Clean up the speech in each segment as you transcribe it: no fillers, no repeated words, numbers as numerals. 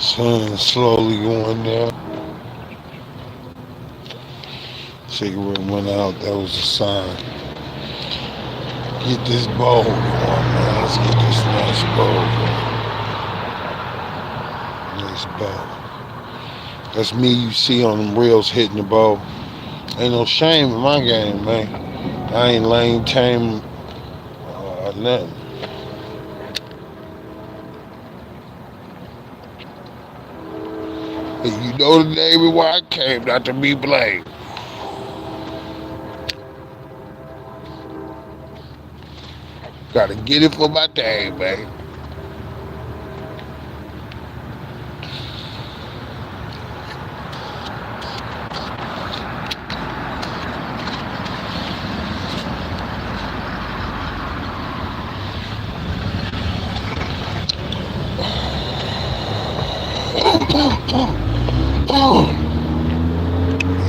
Sun slowly going down. Cigarette went out. That was a sign. Get this bowl going, man. Let's get this nice bowl going. Nice bowl. That's me you see on them reels hitting the bowl. Ain't no shame in my game, man. I ain't lame, tame, nothing. And you know the name and why I came, not to be blamed. Gotta get it for my day, man.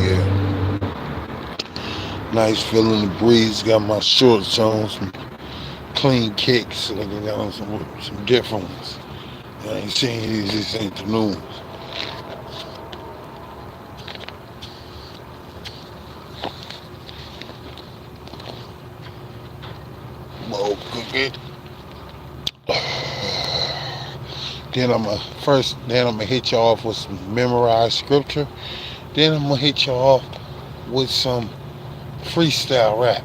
Yeah. Nice feeling the breeze. Got my shorts on, some clean kicks. Looking down some different ones. I ain't seen these. This ain't the new ones. Well, cookie. Then I'm gonna hit you off with some memorized scripture. Then I'm gonna hit you off with some freestyle rap.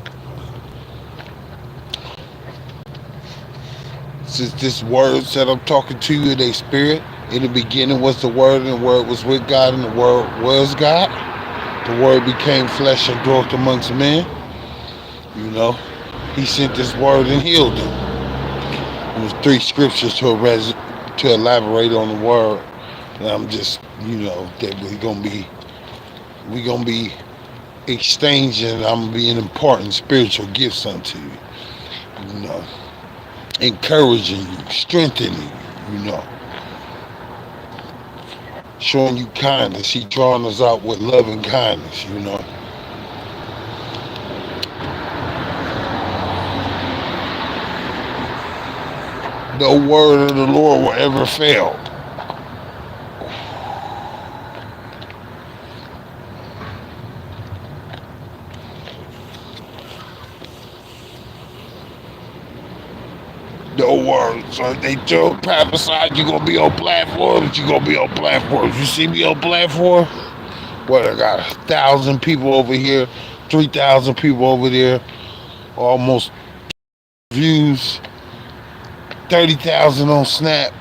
Since this words that I'm talking to you, they spirit. In the beginning was the word, and the word was with God, and the word was God. The word became flesh and dwelt amongst men. You know, he sent this word and healed them. There's three scriptures to elaborate on the word. And I'm just, that we gonna be exchanging. I'm gonna be an important spiritual gifts unto you. You know, encouraging you, strengthening you. You know, showing you kindness. He drawing us out with love and kindness. You know. No word of the Lord will ever fail. No words. So they told prophesied you gonna be on platforms, you gonna be on platforms. You see me on platform? What, I got 1,000 people over here, 3,000 people over there, almost views, 30,000 on Snap.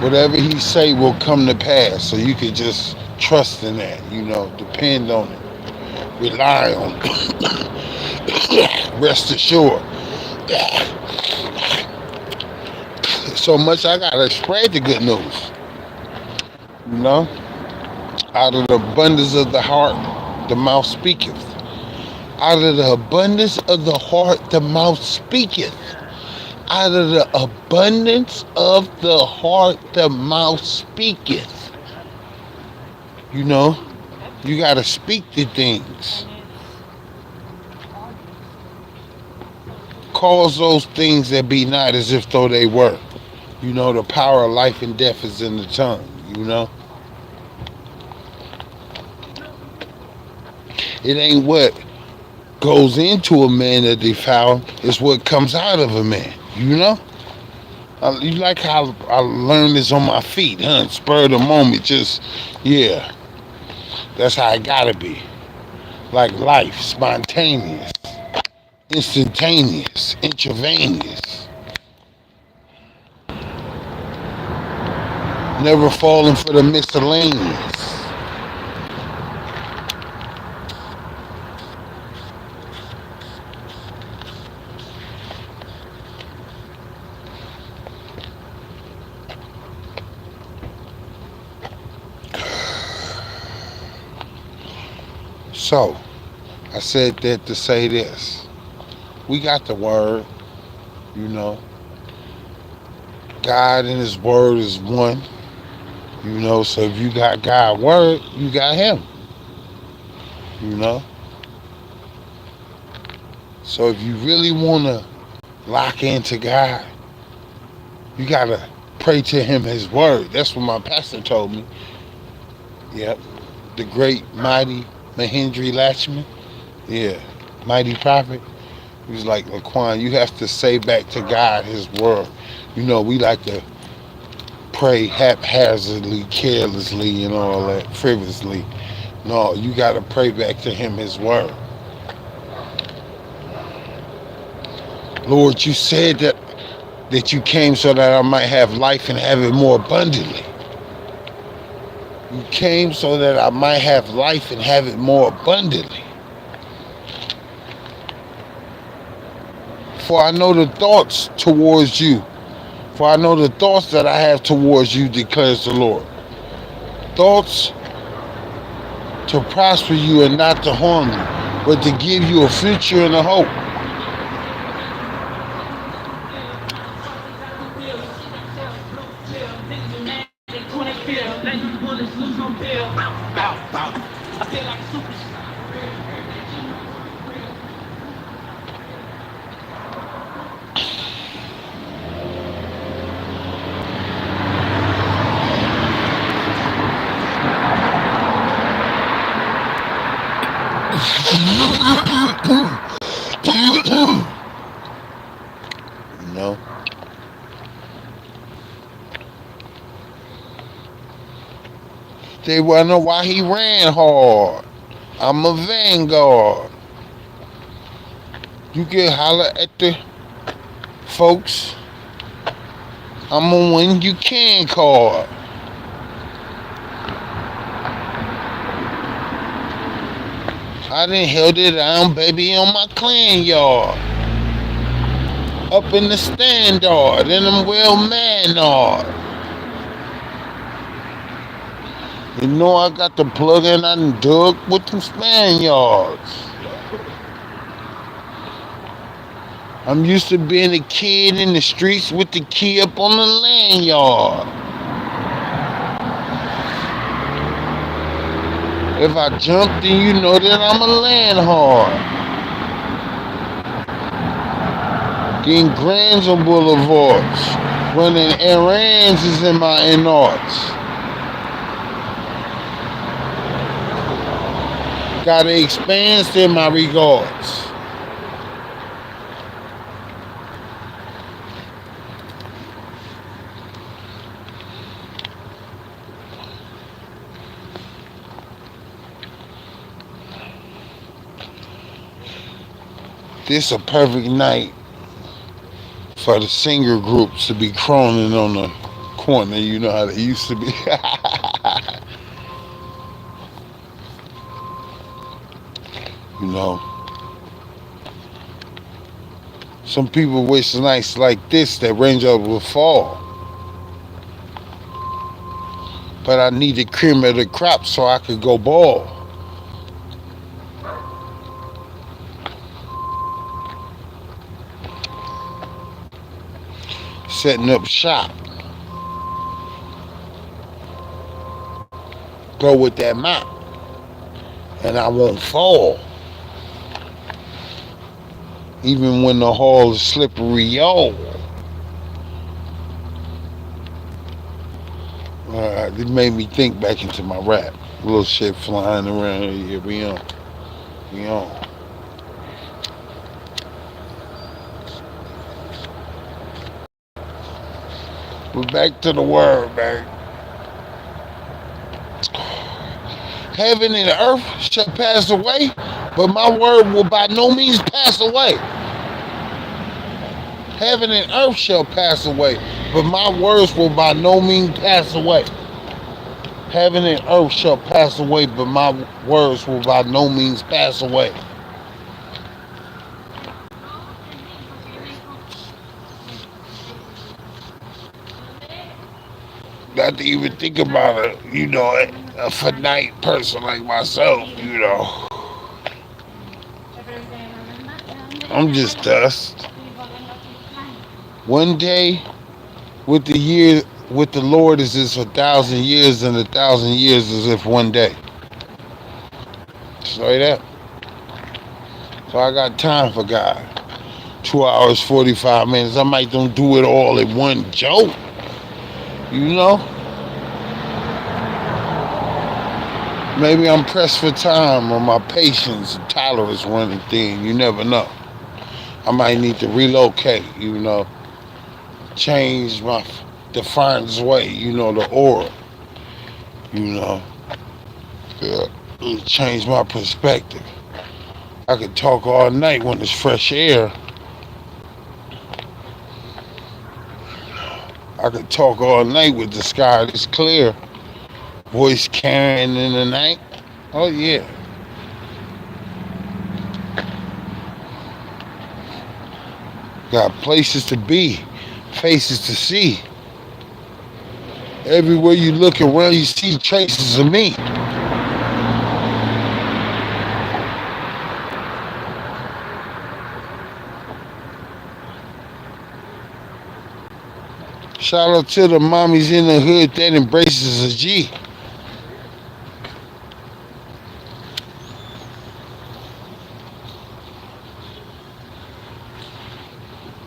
Whatever he say will come to pass. So you can just trust in that, depend on it, rely on it, rest assured. So much I gotta spread the good news. You know? Out of the abundance of the heart, the mouth speaketh. Out of the abundance of the heart, the mouth speaketh. Out of the abundance of the heart, the mouth speaketh. You know? You gotta speak the things. Cause those things that be not as if though they were. You know, the power of life and death is in the tongue, you know? It ain't what goes into a man that they found, it's what comes out of a man, you know? You like how I learned this on my feet, huh? Spur of the moment, just, yeah. That's how it gotta be. Like life, spontaneous, instantaneous, intravenous. Never falling for the miscellaneous. So, I said that to say this. We got the word, you know. God and his word is one, you know. So if you got God's word, you got him, you know. So if you really want to lock into God, You gotta pray to him his word. That's what my pastor told me. Yep. The great, mighty Mahindri Lachman. Yeah. Mighty prophet. He was like, Laquan, you have to say back to God his word. You know, we like to pray haphazardly, carelessly, and all that, frivolously. No, you got to pray back to him his word. Lord, you said that you came so that I might have life and have it more abundantly. You came so that I might have life and have it more abundantly. For I know the thoughts towards you. For I know the thoughts that I have towards you, declares the Lord. Thoughts to prosper you and not to harm you, but to give you a future and a hope. You know? They wonder why he ran hard. I'm a vanguard. You can holler at the folks. I'm a when you can card. I done held it down, baby, on my clan yard. Up in the standard, and I'm well mannered. You know I got the plug and I done dug with them Spaniards. I'm used to being a kid in the streets with the key up on the lanyard. If I jump, then you know that I'm a land hard. Getting grands on boulevards. Running errands is in my innards. Gotta expand in my regards. This a perfect night for the singer groups to be croning on the corner. You know how they used to be. You know. Some people wish nights like this that raindrops would fall. But I need the cream of the crop so I could go ball. Setting up shop. Go with that mop. And I won't fall. Even when the hall is slippery, yo. It made me think back into my rap. Little shit flying around here. We on. We on. But back to the word, man. Heaven and earth shall pass away, but my word will by no means pass away. Heaven and earth shall pass away, but my words will by no means pass away. Heaven and earth shall pass away, but my words will by no means pass away. Not to even think about it, you know, a finite person like myself, you know. I'm just dust. One day with the Lord is as 1,000 years, and 1,000 years is if one day. Straight up. So I got time for God. 2 hours, 45 minutes. I might don't do it all in one joke. You know, maybe I'm pressed for time or my patience and tolerance running thin. You never know. I might need to relocate. Change my defiance way. The aura. You know, yeah. Change my perspective. I could talk all night when it's fresh air. I could talk all night with the sky that's clear. Voice carrying in the night. Oh yeah. Got places to be, faces to see. Everywhere you look around, you see traces of me. Shout out to the mommies in the hood that embraces a G.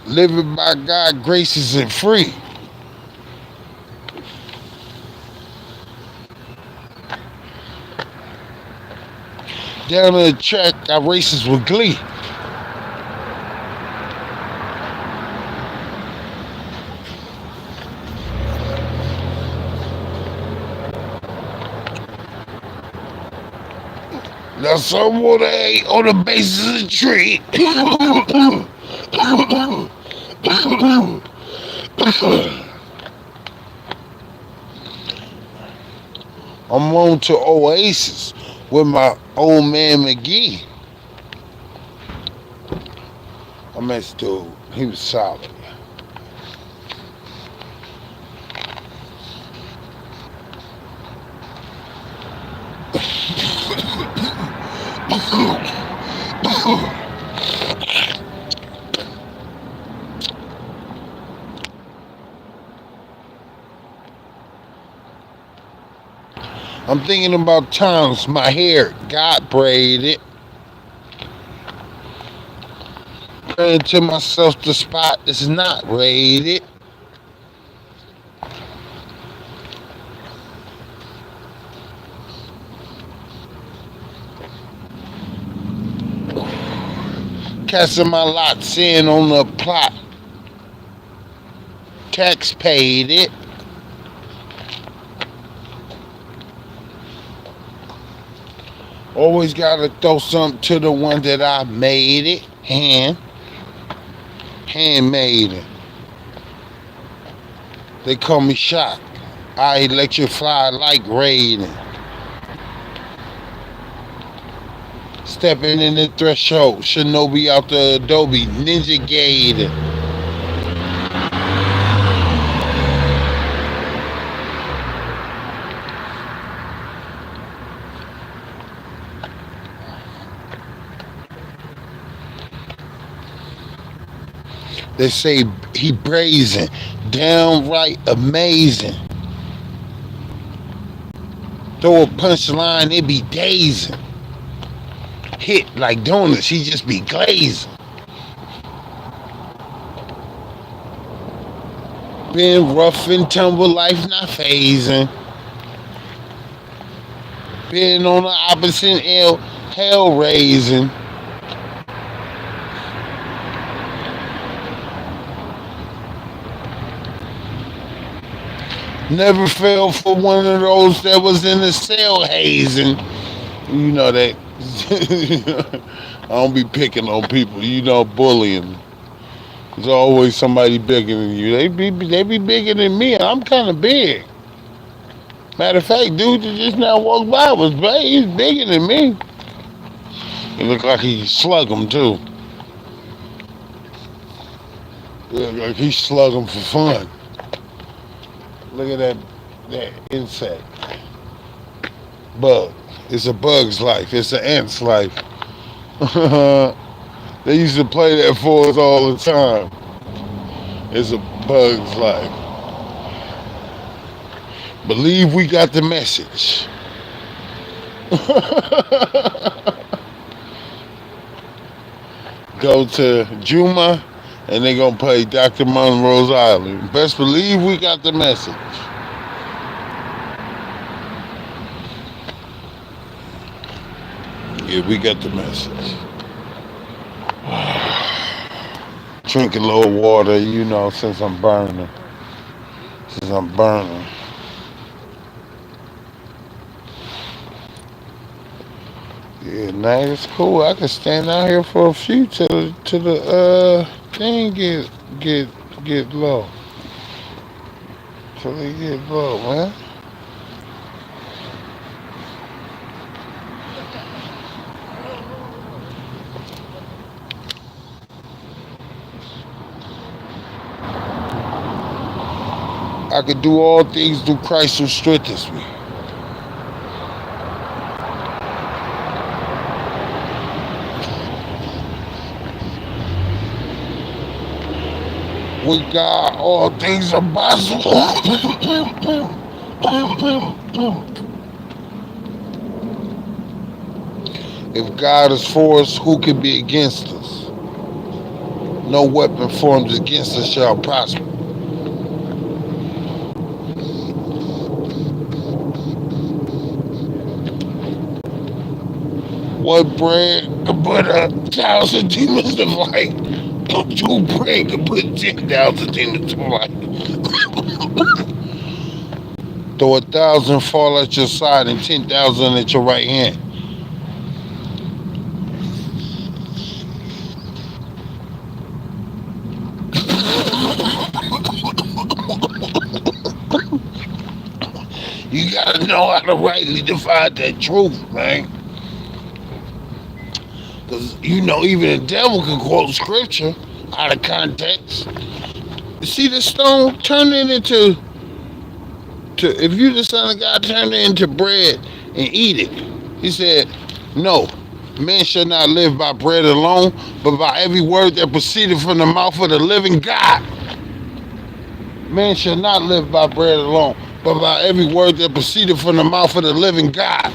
Living by God graces and free. Down the track, I races with glee. Now someone ain't on the basis of the tree. I'm on to Oasis with my old man McGee. I miss dude. He was solid. I'm thinking about times my hair got braided. Praying to myself the spot is not raided. Casting my lots in on the plot. Tax paid it. Always gotta throw something to the one that I made it. Handmade it. They call me SHAKA. I electrify like raiding. Stepping in the threshold. Shinobi out the Adobe. Ninja Gate. They say he brazen, downright amazing. Throw a punchline, it be dazing. Hit like donuts, he just be glazing. Been rough and tumble, life not phasing. Been on the opposite end, hell raising. Never fell for one of those that was in the cell hazing. You know that. I don't be picking on people. Bullying. There's always somebody bigger than you. They be bigger than me. I'm kind of big. Matter of fact, dude that just now walked by was big. He's bigger than me. He looked like he slug him too. He looked like he slug him for fun. Look at that insect. Bug. It's a bug's life. It's an ant's life. They used to play that for us all the time. It's a bug's life. Believe we got the message. Go to Juma and they gonna play Dr. Monroe's Island. Best believe we got the message. Yeah, we got the message. Drink a little water, since I'm burning. Since I'm burning. Yeah, night is cool. I can stand out here for a few till the thing get low. Till it get low, man. I can do all things through Christ who strengthens me. With God, all things are possible. If God is for us, who can be against us? No weapon formed against us shall prosper. One bread could put 1,000 demons to flight. Two bread could put 10,000 demons to flight. Though 1,000 fall at your side and 10,000 at your right hand. You gotta know how to rightly define that truth, man. Because, even the devil can quote scripture out of context. You see the stone? Turn it into, if you the son of God, turn it into bread and eat it. He said, no, man shall not live by bread alone, but by every word that proceeded from the mouth of the living God. Man shall not live by bread alone, but by every word that proceeded from the mouth of the living God.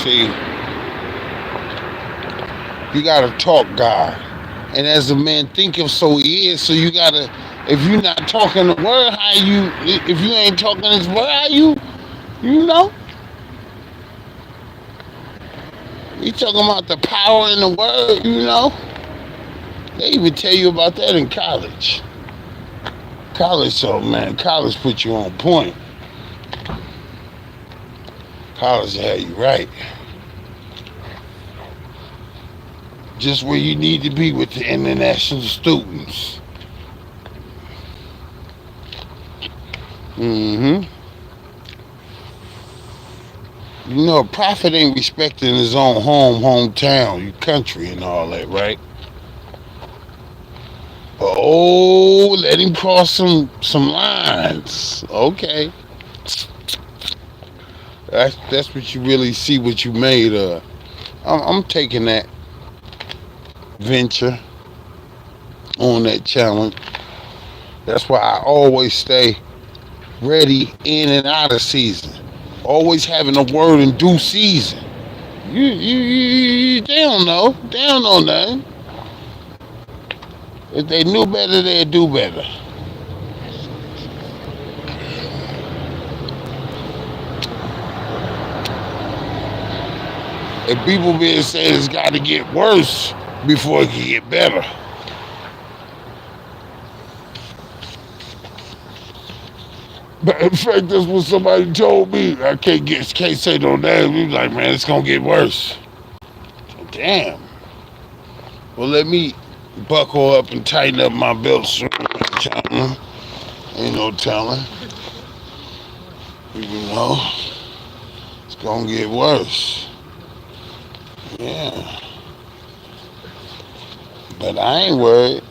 See, you gotta talk God. And as a man thinketh, so he is. So you gotta, if you're not talking the word, if you ain't talking his word, you know? You talking about the power in the word, They even tell you about that in college. College put you on point. College had you right. Just where you need to be with the international students. Mm-hmm. A prophet ain't respecting his own hometown, your country and all that, right? Oh, let him cross some lines. Okay. That's what you really see what you made of. I'm taking that venture on that challenge. That's why I always stay ready in and out of season. Always having a word in due season. They don't know. They don't know nothing. If they knew better, they'd do better. And people being said it's got to get worse before it can get better. But in fact, that's what somebody told me. I can't say no name. He was like, man, it's gonna get worse. Damn. Well, let me buckle up and tighten up my belt string. Ain't no telling. It's gonna get worse. Yeah. But I ain't worried.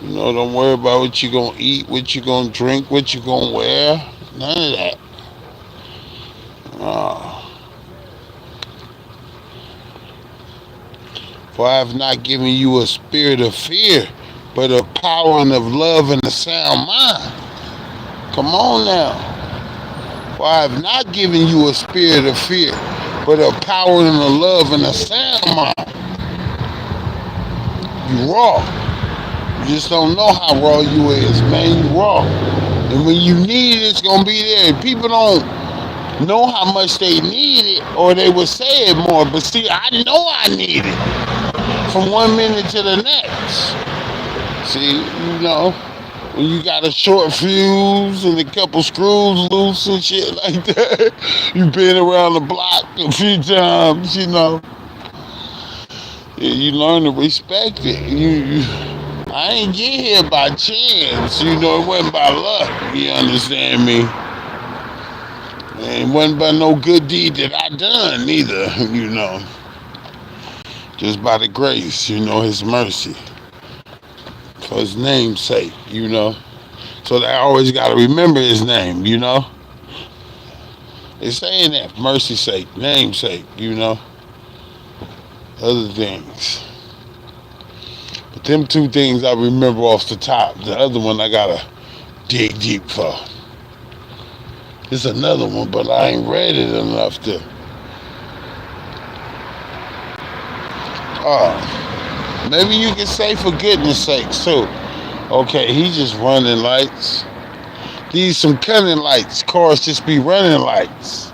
Don't worry about what you gonna eat, what you gonna drink, what you gonna wear. None of that. For I have not given you a spirit of fear, but of power and of love and a sound mind. Come on now. For I have not given you a spirit of fear, but of power and of love and a sound mind. You raw. You just don't know how raw you is, man. You raw. And when you need it, it's gonna be there. People don't know how much they need it, or they would say it more. But see, I know I need it from 1 minute to the next. See, when you got a short fuse and a couple screws loose and shit like that, you been around the block a few times, you learn to respect it. I ain't get here by chance, it wasn't by luck, you understand me? And it wasn't by no good deed that I done neither, just by the grace, his mercy, for his name's sake, So I always got to remember his name. It's saying that, mercy's sake, name's sake, other things. But them two things I remember off the top. The other one I got to dig deep for. There's another one, but I ain't read it enough to. Maybe you can say for goodness sakes too. Okay, he just running lights. These some cunning lights. Cars just be running lights.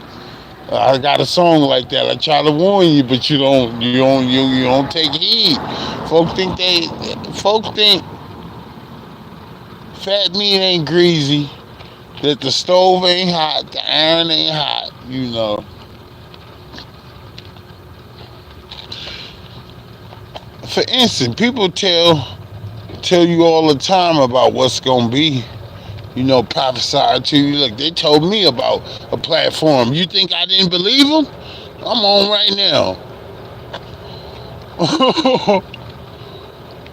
I got a song like that. I try to warn you, but you don't take heed. Folks think fat meat ain't greasy, that the stove ain't hot, the iron ain't hot. For instance, people tell you all the time about what's gonna be, prophesied to you. Look, they told me about a platform. You think I didn't believe them? I'm on right now.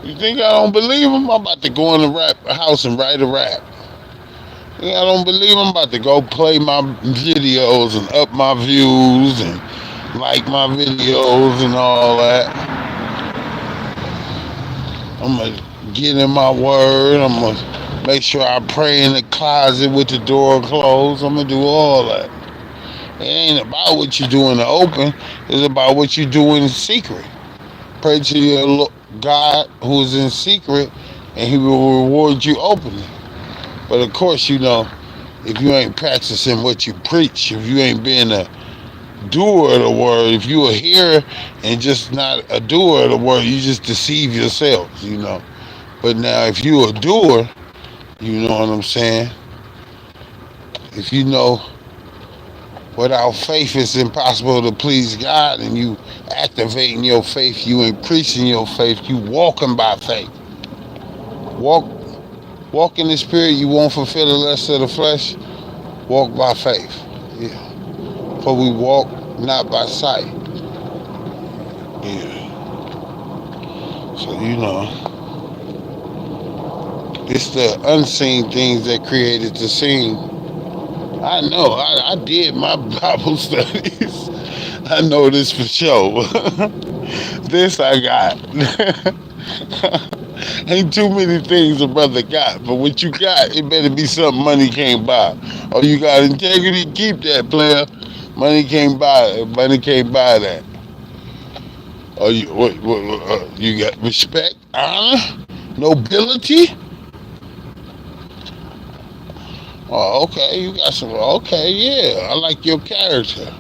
You think I don't believe them? I'm about to go in the rap house and write a rap. I don't believe I'm about to go play my videos and up my views and like my videos and all that. I'm going to get in my word. I'm going to make sure I pray in the closet with the door closed. I'm going to do all that. It ain't about what you do in the open. It's about what you do in secret. Pray to your God who's in secret, and he will reward you openly. But of course, if you ain't practicing what you preach, if you ain't being a doer of the word, if you a hearer and just not a doer of the word, you just deceive yourselves, But now if you a doer, you know what I'm saying? If you know without faith it's impossible to please God, and you activating your faith, you increasing your faith, you walking by faith. Walk in the spirit, you won't fulfill the lust of the flesh. Walk by faith. Yeah. For we walk not by sight. Yeah. So it's the unseen things that created the scene. I know. I did my Bible studies. I know this for sure. This I got. Ain't too many things a brother got, but what you got, it better be something money can't buy. Or you got integrity, keep that, player. Money can't buy it. Money can't buy that. Or you got respect, honor, nobility. Oh, okay, you got some. Okay, yeah, I like your character.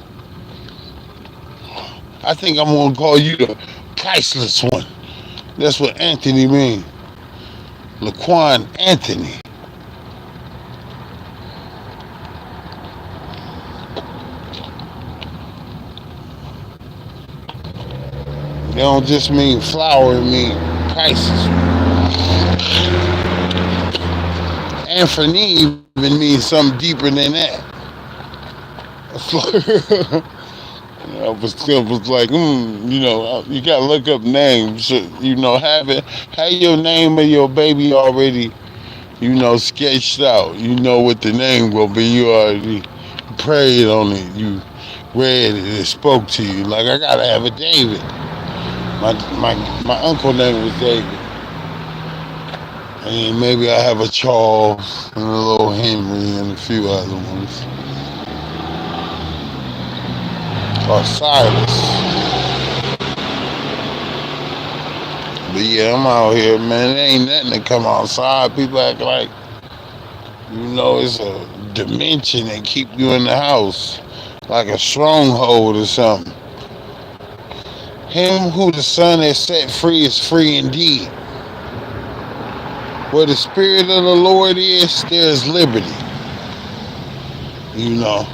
I think I'm gonna call you the priceless one. That's what Anthony means. Laquan Anthony. They don't just mean flower, it mean priceless. Anthony even means something deeper than that. I was like, you gotta look up names. Have your name of your baby already, sketched out. You know what the name will be. You already prayed on it. You read it. It spoke to you. Like, I gotta have a David. My uncle name was David. And maybe I have a Charles and a little Henry and a few other ones. or Silas. But yeah, I'm out here, man. It ain't nothing to come outside. People act like, it's a dimension that keep you in the house, like a stronghold or something. Him who the Son has set free is free indeed. Where the Spirit of the Lord is, there is liberty. You know.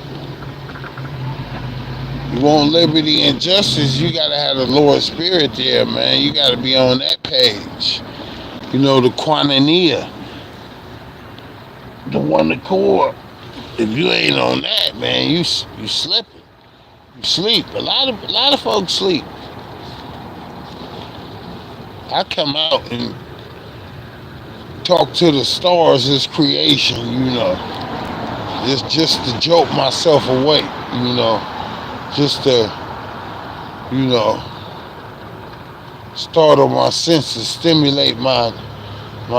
You want liberty and justice, you gotta have the Lord's Spirit there, man. You gotta be on that page. The quanania, the one accord. If you ain't on that, man, you slipping. You sleep. A lot of folks sleep. I come out and talk to the stars as creation, just to jolt myself awake, just to, startle my senses, stimulate my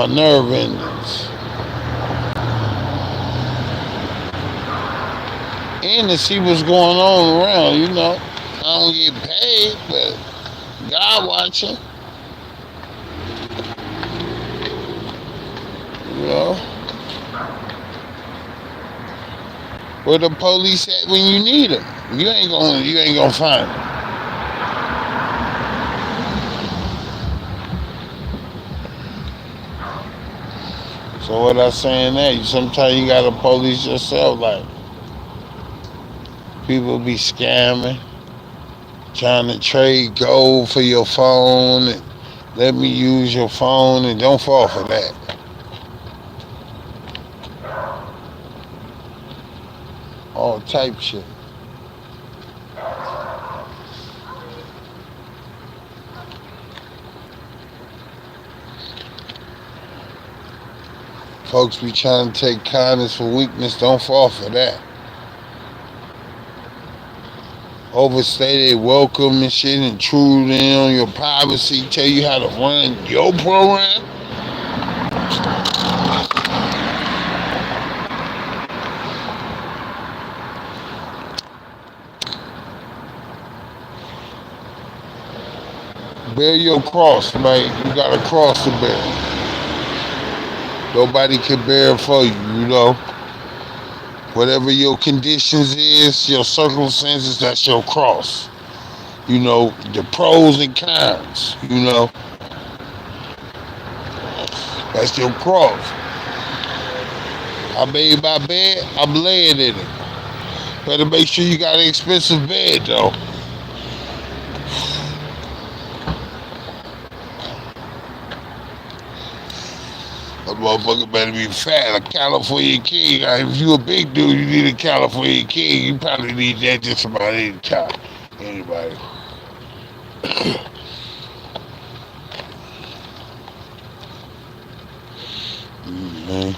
nerve endings. And to see what's going on around, I don't get paid, but God watching. Where the police at when you need them? You ain't gonna find them. So what I saying that, sometimes you gotta police yourself. Like, people be scamming, trying to trade gold for your phone, and let me use your phone, and don't fall for that. All type shit. Folks be trying to take kindness for weakness. Don't fall for that. Overstay their welcome and shit, intrude in on your privacy, tell you how to run your program. Bear your cross, man. You got a cross to bear. Nobody can bear it for you, Whatever your conditions is, your circumstances, that's your cross. The pros and cons, That's your cross. I made my bed, I'm laying in it. Better make sure you got an expensive bed, though. A motherfucker better be fat, a California king. If you a big dude, you need a California king. You probably need that just about any time. Anybody. Man.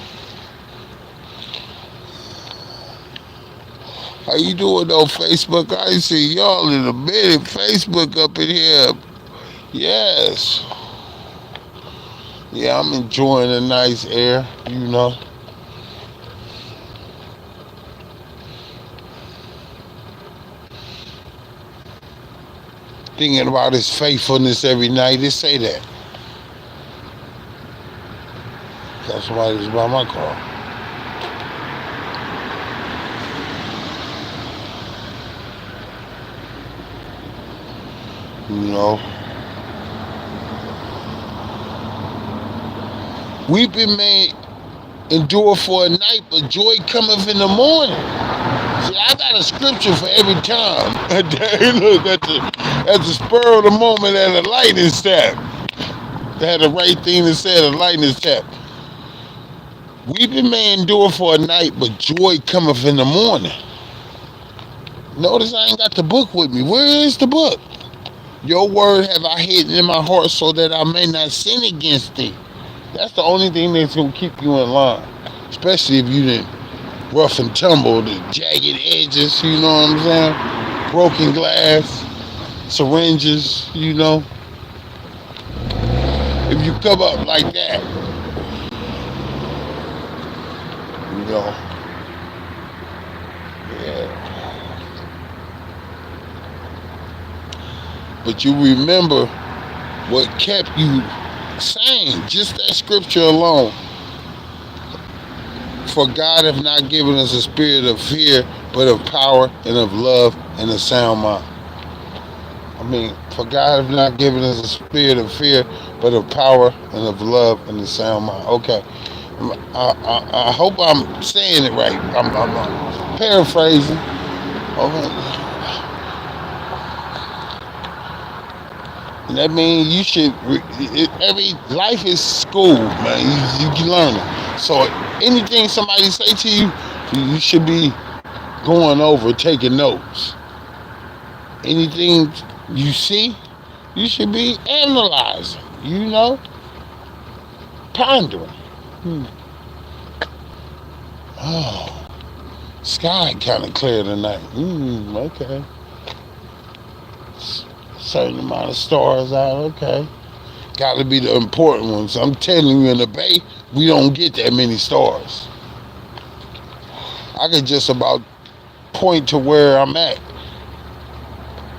How you doing though, Facebook? I ain't seen y'all in a minute. Facebook up in here. Yes. Yeah, I'm enjoying the nice air, Thinking about his faithfulness every night. They say that. That's somebody was by my car. Weeping may endure for a night, but joy cometh in the morning. See, I got a scripture for every time. Look, at the spur of the moment, at a lightning step. They had the right thing to say at a lightning step. Weeping may endure for a night, but joy cometh in the morning. Notice I ain't got the book with me. Where is the book? Your word have I hidden in my heart so that I may not sin against thee. That's the only thing that's going to keep you in line. Especially if you didn't rough and tumble, the jagged edges, you know what I'm saying? Broken glass, syringes, If you come up like that, yeah. But you remember what kept you sane. Just that scripture alone. For God hath not given us a spirit of fear, but of power and of love and a sound mind. I mean, for God hath not given us a spirit of fear, but of power and of love and a sound mind. Okay. I hope I'm saying it right. I'm paraphrasing. Okay. And that means you should, every life is school, man. You learn it. So anything somebody say to you, you should be going over, taking notes. Anything you see, you should be analyzing, pondering. Oh, sky kind of clear tonight. Okay. Certain amount of stars out, okay. Got to be the important ones. I'm telling you, in the Bay, we don't get that many stars. I could just about point to where I'm at.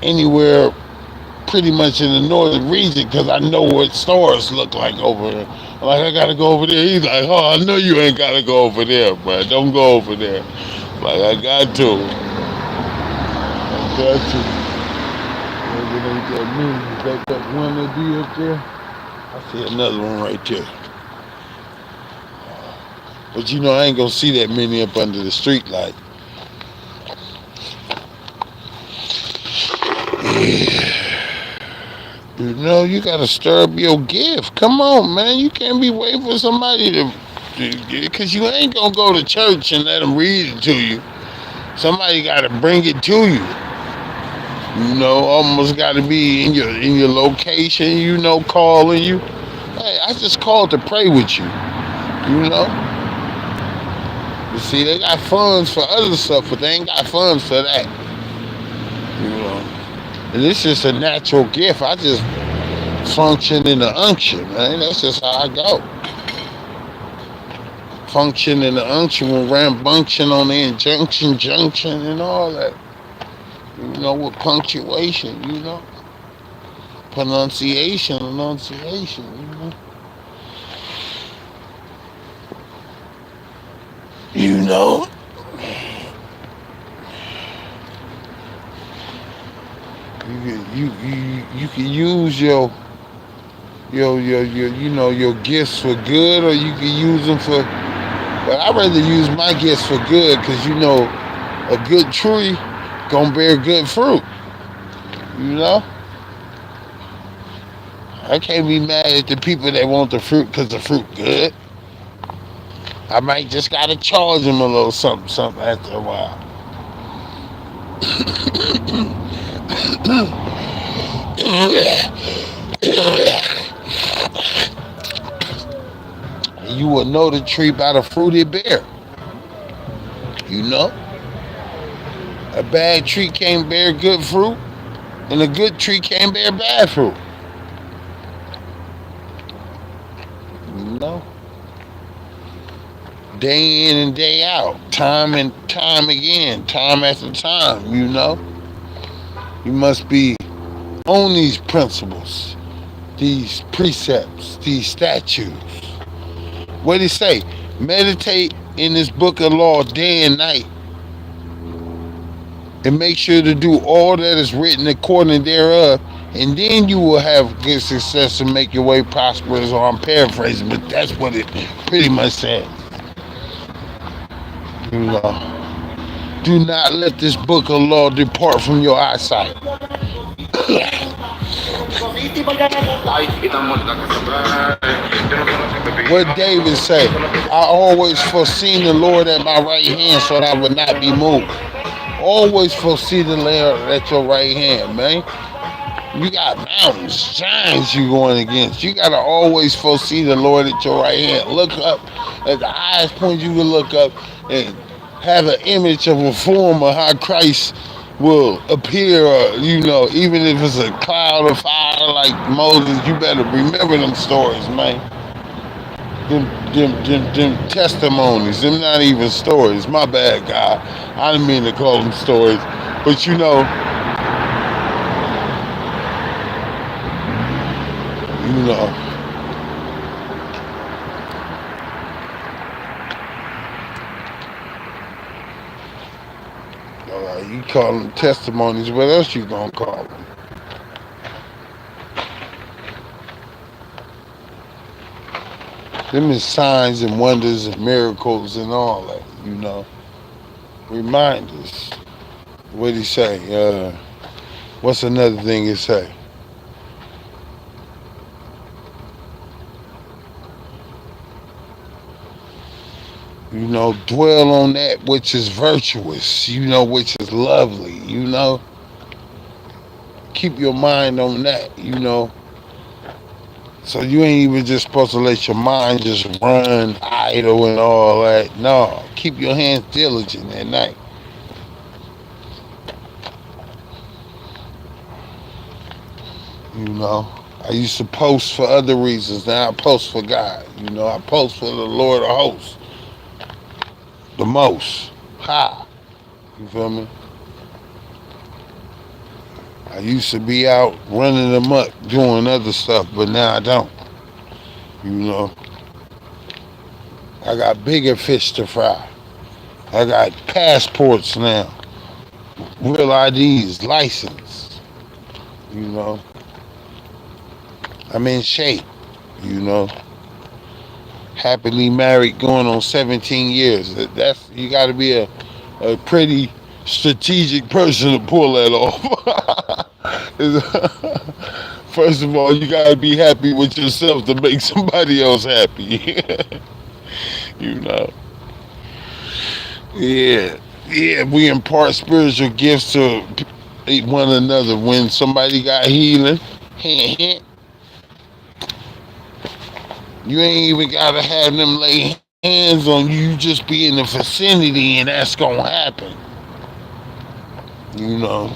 Anywhere pretty much in the northern region, because I know what stars look like over there. Like, I got to go over there. He's like, oh, I know you ain't got to go over there, man. Don't go over there. Like, I got to. I got to. It ain't that many. That one that be up there. I see another one right there. But I ain't gonna see that many up under the street light. Yeah. You gotta stir up your gift. Come on, man. You can't be waiting for somebody to because you ain't gonna go to church and let them read it to you. Somebody gotta bring it to you. Almost gotta be in your location, calling you. Hey, I just called to pray with you. You see, they got funds for other stuff, but they ain't got funds for that. And it's just a natural gift. I just function in the unction, man. That's just how I go. Function in the unction with rambunction on the injunction, junction, and all that. With punctuation, Pronunciation, enunciation, You can use your gifts for good, or you can use them for. But I'd rather use my gifts for good, because a good tree gonna bear good fruit. I can't be mad at the people that want the fruit because the fruit good. I might just gotta charge them a little something after a while. You will know the tree by the fruit it bear. A bad tree can't bear good fruit, and a good tree can't bear bad fruit. Day in and day out, time and time again, time after time, You must be on these principles, these precepts, these statutes. What did he say? Meditate in this book of law day and night, and make sure to do all that is written according thereof, and then you will have good success and make your way prosperous. Or I'm paraphrasing, but that's what it pretty much says. Do not let this book of law depart from your eyesight. What David say? I always foreseen the Lord at my right hand, so that I would not be moved. Always foresee the Lord at your right hand, man. You got mountains, giants you going against. You got to always foresee the Lord at your right hand. Look up. At the highest point you can look up and have an image of a form of how Christ will appear, even if it's a cloud of fire like Moses. You better remember them stories, man. Them testimonies. Them not even stories. My bad, God. I didn't mean to call them stories. But You know, you call them testimonies. What else you gonna call them? Them is signs and wonders and miracles and all that. You know, reminders. What he say? What's another thing he say? You know, dwell on that which is virtuous. You know, which is lovely. You know, keep your mind on that. You know, so you ain't even just supposed to let your mind just run idle and all that. No, keep your hands diligent at night. You know, I used to post for other reasons. Now I post for God. You know, I post for the Lord of hosts the most. Ha! You feel me? I used to be out running amok doing other stuff, but now I don't. You know, I got bigger fish to fry. I got passports now, real IDs, license. You know, I'm in shape. You know, happily married, going on 17 years. That's you got to be a pretty strategic person to pull that off. First of all, you gotta be happy with yourself to make somebody else happy. You know. Yeah. Yeah, we impart spiritual gifts to one another. When somebody got healing, hint, hint, you ain't even gotta have them lay hands on you. You just be in the vicinity and that's gonna happen. You know.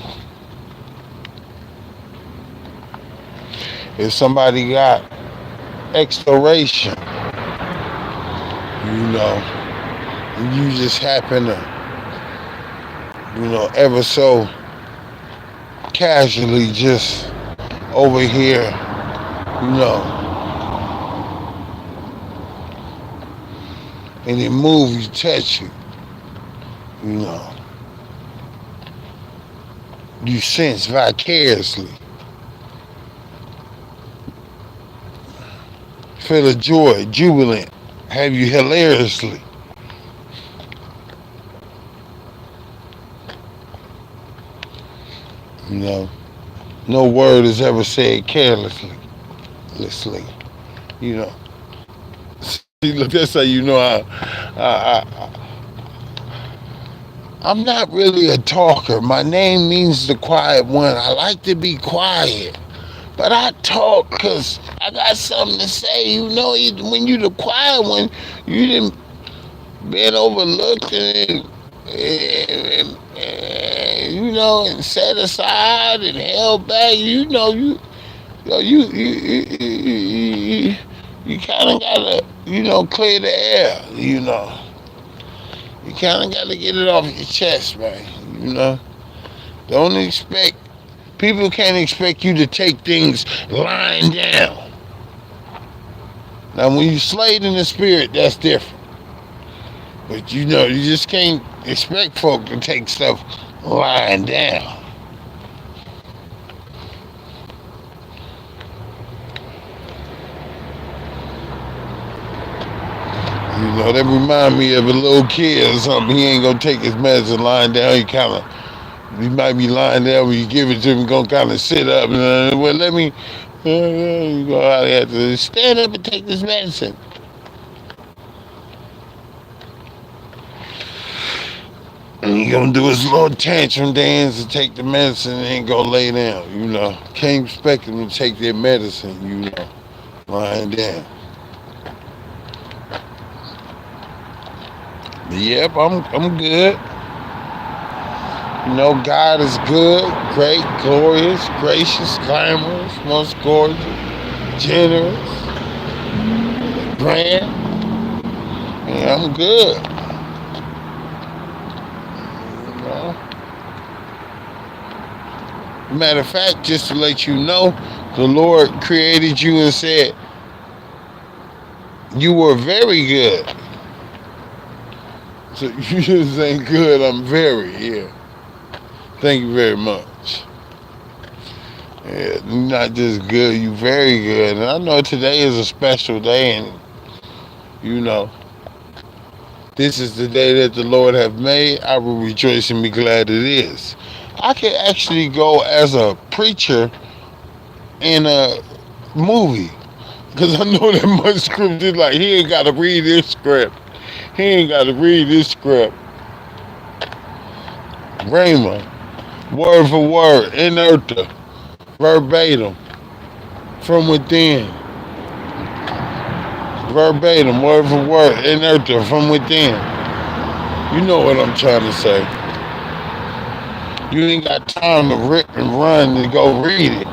If somebody got exploration, you know, and you just happen to, you know, ever so casually just over here, you know, and it move you, touch you, you know, you sense vicariously, feel a joy, jubilant, have you hilariously. You know, no word is ever said carelessly. You know. See, look, that's how you know I'm not really a talker. My name means the quiet one. I like to be quiet. But I talk because I got something to say. You know, when you the quiet one, you didn't been overlooked you know, and set aside and held back. You kind of gotta, you know, clear the air. You know, you kind of gotta get it off your chest, man. You know, don't expect people can't expect you to take things lying down. Now, when you slayed in the spirit, that's different. But you know, you just can't expect folk to take stuff lying down. You know, that remind me of a little kid or something. He ain't gonna take his medicine lying down. He might be lying down when you give it to him, gonna kind of sit up and, well, let me, you go out there to stand up and take this medicine. And he gonna do his little tantrum dance and take the medicine and then go lay down, you know. Can't expect them to take their medicine, you know, lying down. But yep, I'm good. You know, God is good, great, glorious, gracious, glamorous, most gorgeous, generous, grand. Yeah, I'm good. You know? Matter of fact, just to let you know, the Lord created you and said, you were very good. So you just ain't good, I'm very, yeah. Thank you very much. Yeah, you're not just good, you very good. And I know today is a special day, and you know, this is the day that the Lord have made. I will rejoice and be glad it is. I can actually go as a preacher in a movie. Because I know that much scripture, like, he ain't got to read this script. He ain't got to read this script. Rhema, word for word, inerta, verbatim, from within. Verbatim, word for word, inerta, from within. You know what I'm trying to say. You ain't got time to rip and run and go read it.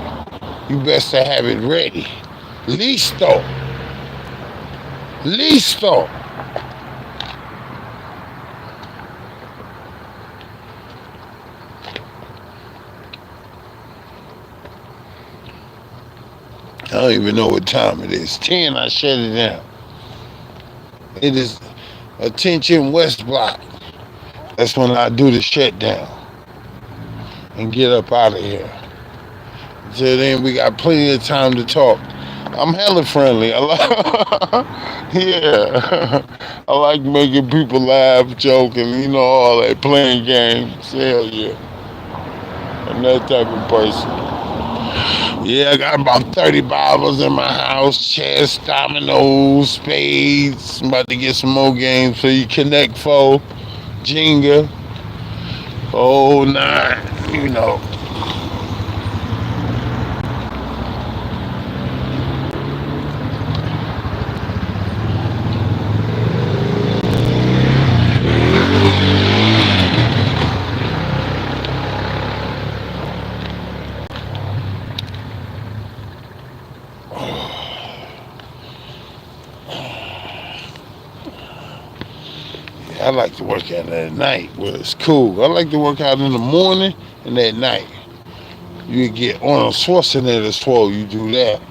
You best to have it ready. Listo. Listo. I don't even know what time it is. 10, I shut it down. It is attention West Block. That's when I do the shutdown and get up out of here. Until then, we got plenty of time to talk. I'm hella friendly. Yeah. I like making people laugh, joking, all that, playing games. Hell yeah. I'm that type of person. Yeah, I got about 30 Bibles in my house, chess, dominoes, spades. I'm about to get some more games so you connect foe, Jenga, oh nine. I like to work out at night where it's cool. I like to work out in the morning and at night. You get Arnold Schwarzenegger swole, you do that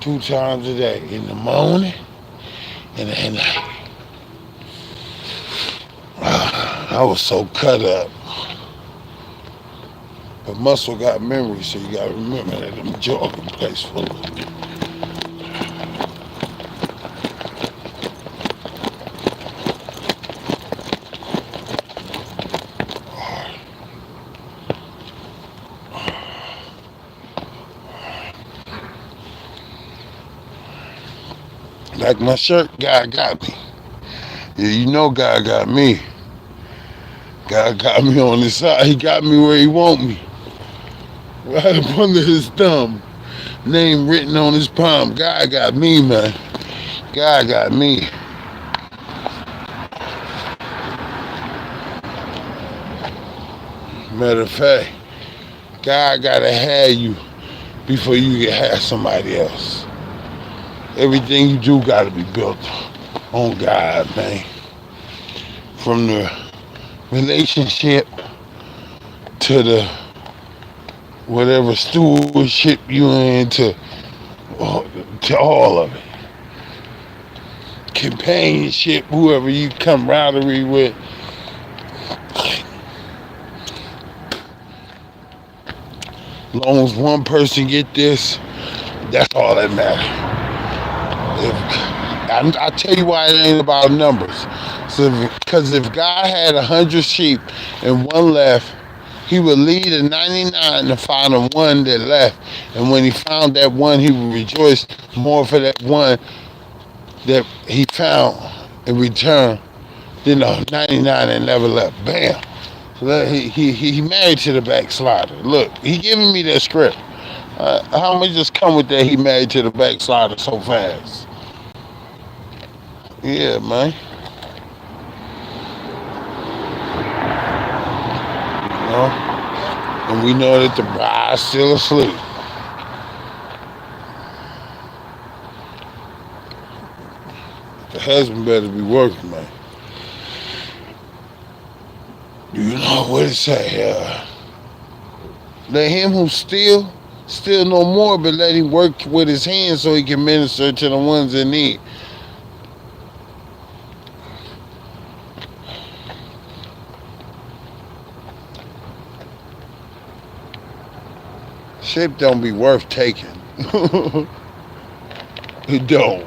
2 times a day, in the morning and at night. I was so cut up. But muscle got memory, so you gotta remember that them jogging place full of. Like my shirt, God got me. Yeah, you know God got me. God got me on his side. He got me where he want me. Right up under his thumb. Name written on his palm. God got me, man. God got me. Matter of fact, God gotta have you before you can have somebody else. Everything you do gotta be built on God, man. From the relationship to the whatever stewardship you in, to all of it. Companionship, whoever you camaraderie with. As long as one person get this, that's all that matters. I tell you why it ain't about numbers. So, because if God had 100 sheep and one left, he would lead the 99 to find the one that left. And when he found that one, he would rejoice more for that one that he found in return than the 99 that never left. Bam. So that he married to the backslider. Look, he giving me that script. How am I just come with that he married to the backslider so fast? Yeah, man. You know? And we know that the bride's still asleep. The husband better be working, man. You know what it say? Let him who steal no more, but let him work with his hands so he can minister to the ones in need. Shit don't be worth taking. It don't.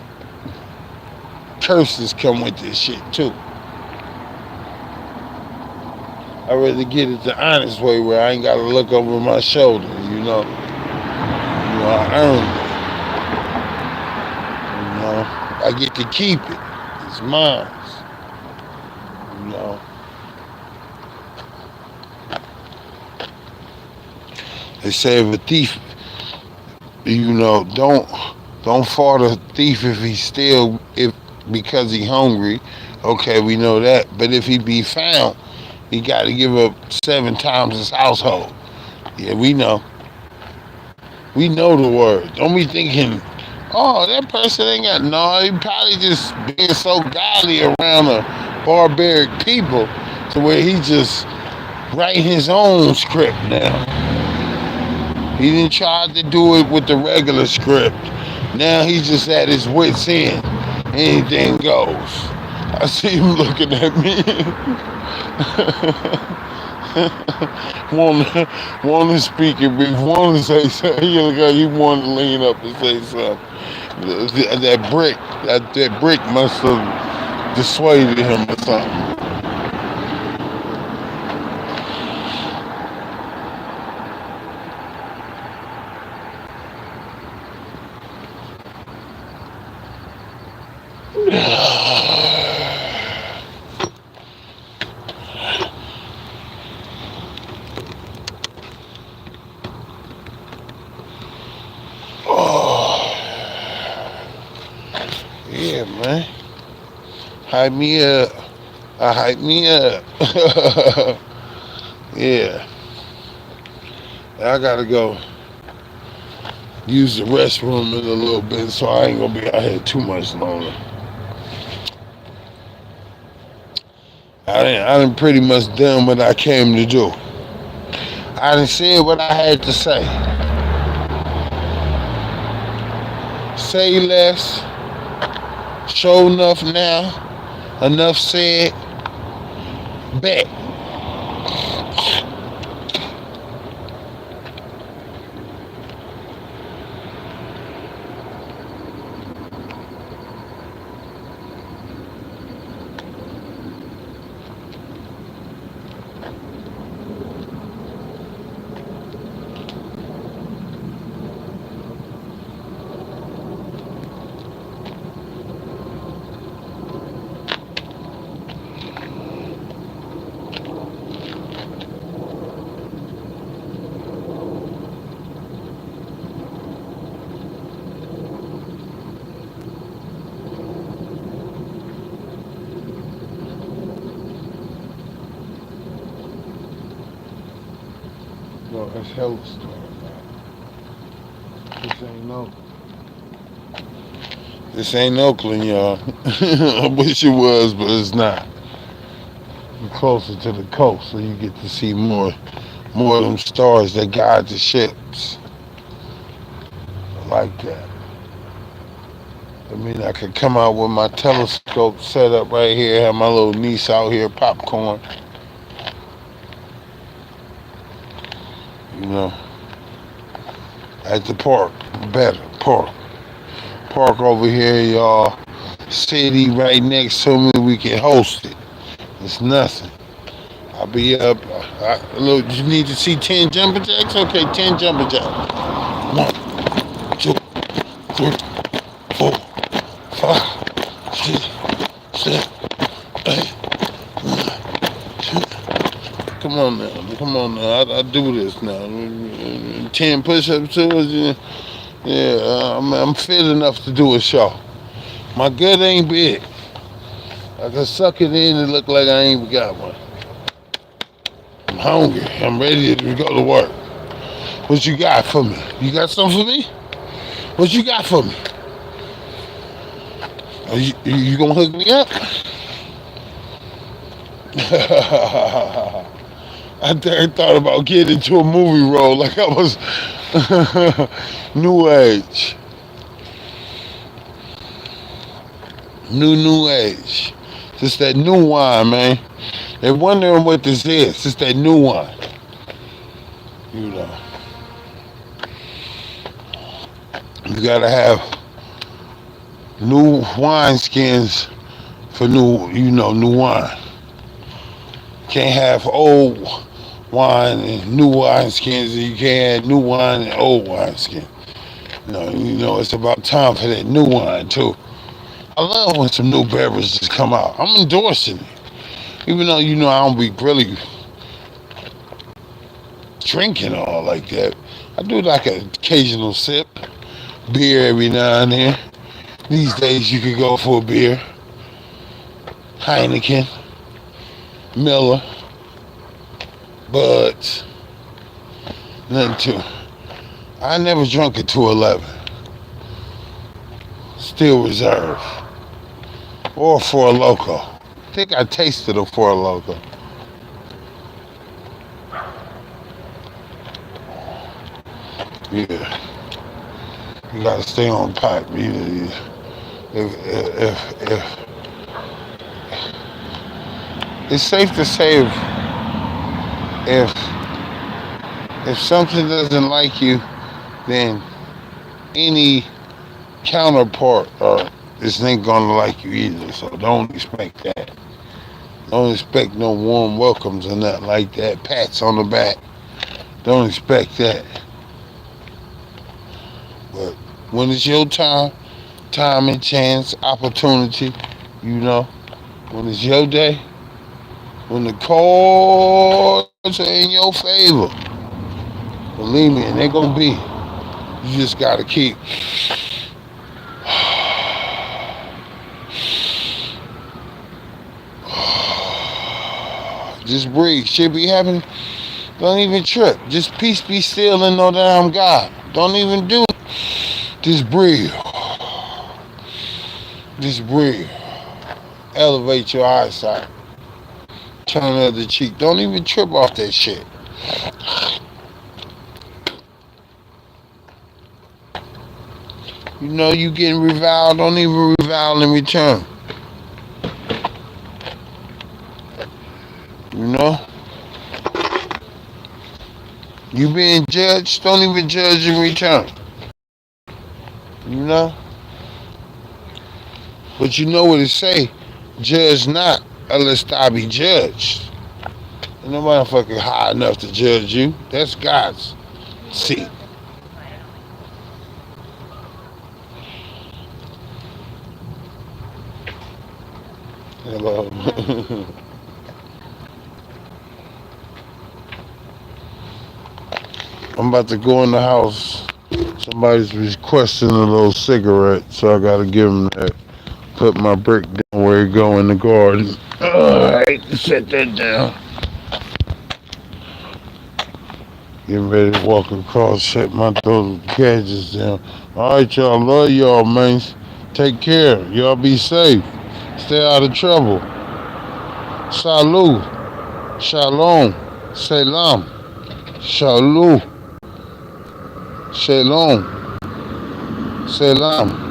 Curses come with this shit too. I rather get it the honest way where I ain't gotta look over my shoulder, you know. I earned it. I get to keep it. It's mine. You know. They say if a thief, don't fault a thief if he steal if because he hungry. Okay, we know that. But if he be found, he got to give up 7 times his household. Yeah, we know. We know the word. Don't be thinking, oh, that person ain't got. No, he probably just being so godly around a barbaric people to where he just writing his own script now. He didn't try to do it with the regular script. Now he's just at his wit's end. Anything goes. I see him looking at me. want to speak it, but want to say something. He wanted to lean up and say something. That brick must have dissuaded him or something. Yeah, man. Hype me up. Hype me up. Yeah. I gotta go use the restroom in a little bit, so I ain't gonna be out here too much longer. I done pretty much done what I came to do. I done said what I had to say. Say less. Show enough now. Enough said. Bet. No, that's hella story. This ain't Oakland, y'all. I wish it was, but it's not. You're closer to the coast, so you get to see more of them stars that guide the ships. I like that. I mean, I could come out with my telescope set up right here, have my little niece out here popcorn. At the park, better park. Park over here, y'all. City right next to me, we can host it. It's nothing. I'll be up. Look, you need to see 10 jumping jacks? Okay, 10 jumping jacks. 1, 2, 3, 4, 5, 6, 7, 8, 9, 10. Come on now. I do this now. 10 push-ups too. Yeah, I'm fit enough to do a show. My gut ain't big. I can suck it in and look like I ain't got one. I'm hungry. I'm ready to go to work. What you got for me? You got something for me? What you got for me? Are you gonna hook me up? I thought about getting into a movie role like I was new age. New age. Just that new wine, man. They're wondering what this is. It's that new wine. You know. You gotta have new wine skins for new wine. Can't have old wine and new wine skins, and you can't have new wine and old wine skin. It's about time for that new wine too. I love when some new beverages come out. I'm endorsing it. Even though I don't be really drinking all like that. I do like an occasional sip. Beer every now and then. These days you could go for a beer. Heineken, Miller, Buds, nothing too. I never drunk a 211. Still reserve. Or for a loco. I think I tasted a for a loco. Yeah. You gotta stay on pipe. If it's safe to say if something doesn't like you, then any counterpart this ain't gonna like you either. So don't expect that. Don't expect no warm welcomes or nothing like that. Pats on the back. Don't expect that. But when it's your time and chance, opportunity, when it's your day, when the cards are in your favor, believe me, and they're gonna be. You just gotta keep just breathe. Shit be happening. Don't even trip. Just peace, be still, and know that I'm God. Don't even do it. Just breathe. Just breathe. Elevate your eyesight. Turn the other cheek. Don't even trip off that shit. You getting reviled. Don't even revile in return. You being judged. Don't even judge in return. But you know what it say? Judge not unless thou be judged. Ain't no motherfucker high enough to judge you. That's God's seat. Hello. I'm about to go in the house. Somebody's requesting a little cigarette, so I gotta give him that. Put my brick down where it go in the garden. Alright, set that down. Getting ready to walk across, set my those gadgets down. Alright, y'all. Love y'all, man. Take care. Y'all be safe. Stay out of trouble. Salut. Shalom. Salam. Shalom. Shalom. Salam.